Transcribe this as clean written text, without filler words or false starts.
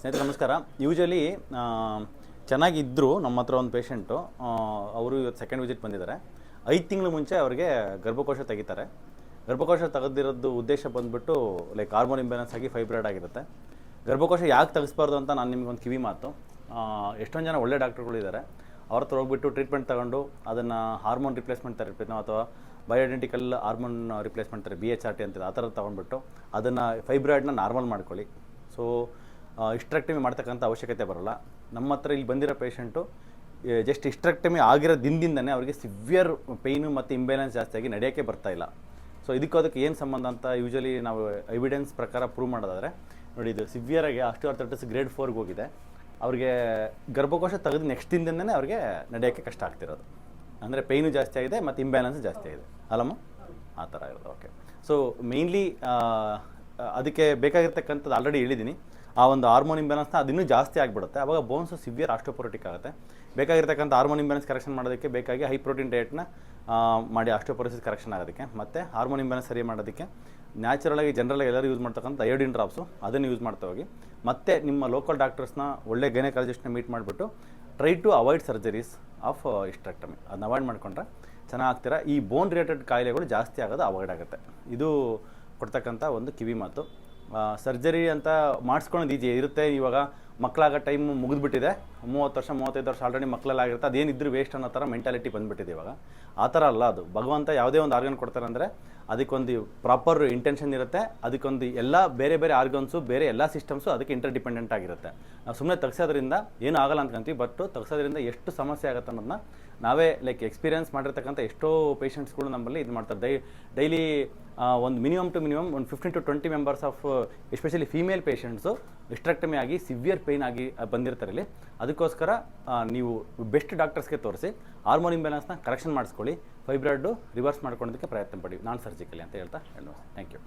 ಸ್ನೇಹಿತರೆ ನಮಸ್ಕಾರ. ಯೂಶಲಿ ಚೆನ್ನಾಗಿದ್ದರು ನಮ್ಮ ಹತ್ರ ಒಂದು ಪೇಷಂಟು. ಅವರು ಇವತ್ತು ಸೆಕೆಂಡ್ ವಿಸಿಟ್ ಬಂದಿದ್ದಾರೆ. 5 ತಿಂಗಳು ಮುಂಚೆ ಅವರಿಗೆ ಗರ್ಭಕೋಶ ತೆಗಿತಾರೆ. ಗರ್ಭಕೋಶ ತೆಗೆದಿರೋದು ಉದ್ದೇಶ ಬಂದುಬಿಟ್ಟು ಲೈಕ್ ಹಾರ್ಮೋನ್ ಇಂಬ್ಯಾಲೆನ್ಸ್ ಆಗಿ ಫೈಬ್ರಾಯ್ಡ್ ಆಗಿರುತ್ತೆ. ಗರ್ಭಕೋಶ ಯಾಕೆ ತೆಗಿಸ್ಬಾರ್ದು ಅಂತ ನಾನು ನಿಮಗೊಂದು ಕಿವಿ ಮಾತು. ಎಷ್ಟೊಂದು ಜನ ಒಳ್ಳೆ ಡಾಕ್ಟರ್ಗಳಿದ್ದಾರೆ, ಅವ್ರ ಹತ್ರ ಹೋಗ್ಬಿಟ್ಟು ಟ್ರೀಟ್ಮೆಂಟ್ ತಗೊಂಡು ಅದನ್ನು ಹಾರ್ಮೋನ್ ರಿಪ್ಲೇಸ್ಮೆಂಟ್ ಥೆರಪಿನೋ ಅಥವಾ ಬಯೋಡೆಂಟಿಕಲ್ ಹಾರ್ಮೋನ್ ರಿಪ್ಲೇಸ್ಮೆಂಟ್ ಥೆರಪಿ BHRT ಅಂತಿದೆ, ಆ ಥರ ತೊಗೊಂಡ್ಬಿಟ್ಟು ಅದನ್ನು ಫೈಬ್ರಾಯ್ಡ್ನ ನಾರ್ಮಲ್ ಮಾಡ್ಕೊಳ್ಳಿ. ಸೊ ಹಿಸ್ಟ್ರೆಕ್ಟಮಿ ಮಾಡ್ತಕ್ಕಂಥ ಅವಶ್ಯಕತೆ ಬರೋಲ್ಲ. ನಮ್ಮ ಹತ್ರ ಇಲ್ಲಿ ಬಂದಿರೋ ಪೇಷಂಟು ಜಸ್ಟ್ ಹಿಸ್ಟ್ರೆಕ್ಟಮಿ ಆಗಿರೋ ದಿನದಿಂದನೇ ಅವರಿಗೆ ಸಿವಿಯರ್ ಪೇಯ್ನು ಮತ್ತು ಇಂಬ್ಯಾಲೆನ್ಸ್ ಜಾಸ್ತಿಯಾಗಿ ನಡೆಯೋಕ್ಕೆ ಬರ್ತಾಯಿಲ್ಲ. ಸೊ ಅದಕ್ಕೆ ಏನು ಸಂಬಂಧ ಅಂತ ಯೂಶಲಿ ನಾವು ಎವಿಡೆನ್ಸ್ ಪ್ರಕಾರ ಪ್ರೂವ್ ಮಾಡೋದಾದರೆ ನೋಡಿ, ಇದು ಸಿವಿಯರಾಗಿ ಆಸ್ಟಿಯೋಆರ್ಥರೈಟಿಸ್ ಗ್ರೇಡ್ 4ಗೆ ಹೋಗಿದೆ. ಅವ್ರಿಗೆ ಗರ್ಭಕೋಶ ತೆಗೆದು ನೆಕ್ಸ್ಟ್ ದಿನದಿಂದನೇ ಅವ್ರಿಗೆ ನಡೆಯೋಕ್ಕೆ ಕಷ್ಟ ಆಗ್ತಿರೋದು. ಅಂದರೆ ಪೇಯ್ನು ಜಾಸ್ತಿ ಆಗಿದೆ ಮತ್ತು ಇಂಬ್ಯಾಲೆನ್ಸ್ ಜಾಸ್ತಿ ಆಗಿದೆ ಅಲ್ಲಮ್ಮ, ಆ ಥರ ಇರೋದು. ಓಕೆ, ಸೊ ಮೇಯ್ನ್ಲಿ ಅದಕ್ಕೆ ಬೇಕಾಗಿರ್ತಕ್ಕಂಥದ್ದು ಆಲ್ರೆಡಿ ಹೇಳಿದ್ದೀನಿ. ಆ ಒಂದು ಹಾರ್ಮೋನ್ ಇಂಬ್ಯಾಲೆನ್ಸ್ನ ಅದು ಇನ್ನೂ ಜಾಸ್ತಿ ಆಗಿಬಿಡುತ್ತೆ. ಆವಾಗ ಬೋನ್ಸು ಸಿವಿಯರ್ ಆಸ್ಟಿಯೋಪೊರೋಟಿಕ್ ಆಗುತ್ತೆ. ಬೇಕಾಗಿರ್ತಕ್ಕಂಥ ಹಾರ್ಮೋನ್ ಇಂಬ್ಯಾಲೆನ್ಸ್ ಕರೆಕ್ಷನ್ ಮಾಡೋದಕ್ಕೆ ಬೇಕಾಗಿ ಹೈ ಪ್ರೋಟೀನ್ ಡಯಟ್ನ ಮಾಡಿ ಆಸ್ಟಿಯೋಪೊರೋಸಿಸ್ ಕರೆಕ್ಷನ್ ಆಗೋದಕ್ಕೆ, ಮತ್ತು ಹಾರ್ಮೋನ್ ಇಂಬ್ಯಾಲೆನ್ಸ್ ಸರಿ ಮಾಡೋದಕ್ಕೆ ನ್ಯಾಚುರಲಾಗಿ ಜನರಲಾಗಿ ಎಲ್ಲರೂ ಯೂಸ್ ಮಾಡ್ತಕ್ಕಂಥ ಅಯೋಡಿನ್ ಡ್ರಾಪ್ಸು ಅದನ್ನು ಯೂಸ್ ಮಾಡ್ತಾ ಹೋಗಿ. ಮತ್ತು ನಿಮ್ಮ ಲೋಕಲ್ ಡಾಕ್ಟರ್ಸ್ನ ಒಳ್ಳೆ ಗೈನಕಾಲಜಿಸ್ಟ್ನ ಮೀಟ್ ಮಾಡಿಬಿಟ್ಟು try to avoid surgeries of hysterectomy. ಅದನ್ನ ಅವಾಯ್ಡ್ ಮಾಡಿಕೊಂಡ್ರೆ ಚೆನ್ನಾಗ್ತೀರಾ. ಈ ಬೋನ್ ರಿಲೇಟೆಡ್ ಕಾಯಿಲೆಗಳು ಜಾಸ್ತಿ ಆಗೋದು ಅವಾಯ್ಡ್ ಆಗುತ್ತೆ. ಇದು ಕೊಡ್ತಕ್ಕಂಥ ಒಂದು ಕಿವಿ ಮಾತು. ಸರ್ಜರಿ ಅಂತ ಮಾಡಿಸ್ಕೊಳ್ಳೋದು ಈಜಿ ಇರುತ್ತೆ. ಇವಾಗ ಮಕ್ಕಳಾಗೋ ಟೈಮ್ ಮುಗಿದ್ಬಿಟ್ಟಿದೆ, 30 ವರ್ಷ 35 ವರ್ಷ ಆಲ್ರೆಡಿ ಮಕ್ಕಳೆಲ್ಲಾಗಿರುತ್ತೆ, ಅದೇನಿದ್ರು ವೇಸ್ಟ್ ಅನ್ನೋ ಥರ ಮೆಂಟಾಲಿಟಿ ಬಂದುಬಿಟ್ಟಿದೆ ಇವಾಗ. ಆ ಥರ ಅಲ್ಲ ಅದು. ಭಗವಂತ ಯಾವುದೇ ಒಂದು ಆರ್ಗನ್ ಕೊಡ್ತಾರೆ ಅಂದರೆ ಅದಕ್ಕೊಂದು ಪ್ರಾಪರ್ ಇಂಟೆನ್ಷನ್ ಇರುತ್ತೆ. ಅದಕ್ಕೊಂದು ಎಲ್ಲ ಬೇರೆ ಬೇರೆ ಆರ್ಗನ್ಸು, ಬೇರೆ ಎಲ್ಲ ಸಿಸ್ಟಮ್ಸು ಅದಕ್ಕೆ ಇಂಟರ್ಡಿಪೆಂಡೆಂಟ್ ಆಗಿರುತ್ತೆ. ನಾವು ಸುಮ್ಮನೆ ತೆಗ್ಸೋದ್ರಿಂದ ಏನೂ ಆಗಲ್ಲ ಅಂದ್ಕೊಂತೀವಿ, ಬಟ್ ತೆಗ್ಸೋದ್ರಿಂದ ಎಷ್ಟು ಸಮಸ್ಯೆ ಆಗುತ್ತೆ ಅನ್ನೋದನ್ನ ನಾವೇ ಎಕ್ಸ್ಪೀರಿಯನ್ಸ್ ಮಾಡಿರ್ತಕ್ಕಂಥ ಎಷ್ಟೋ ಪೇಷಂಟ್ಸ್ಗಳು ನಮ್ಮಲ್ಲಿ ಇದು ಮಾಡ್ತಾರೆ. ಡೈಲಿ ಒಂದು ಮಿನಿಮಮ್ ಟು ಮಿನಿಮಮ್ ಒಂದು 15 to 20 members of especially female patients hysterectomy ಆಗಿ ಸಿವಿಯರ್ ಪೇಯ್ನ್ ಆಗಿ ಬಂದಿರ್ತಾರೆ ಇಲ್ಲಿ. ಅದಕ್ಕೋಸ್ಕರ ನೀವು ಬೆಸ್ಟ್ ಡಾಕ್ಟರ್ಸ್ಗೆ ತೋರಿಸಿ ಹಾರ್ಮೋನ್ ಇಂಬ್ಯಾಲೆನ್ಸ್ನ ಕರೆಕ್ಷನ್ ಮಾಡಿಸ್ಕೊಳ್ಳಿ, ಫೈಬ್ರಾಯ್ಡು ರಿವರ್ಸ್ ಮಾಡ್ಕೊಳ್ಳೋದಕ್ಕೆ ಪ್ರಯತ್ನ ಪಡಿ, ನಾನ್ ಸರ್ಜಿಕಲಿ ಅಂತ ಹೇಳ್ತಾ ಹೇಳೋದು. Thank you.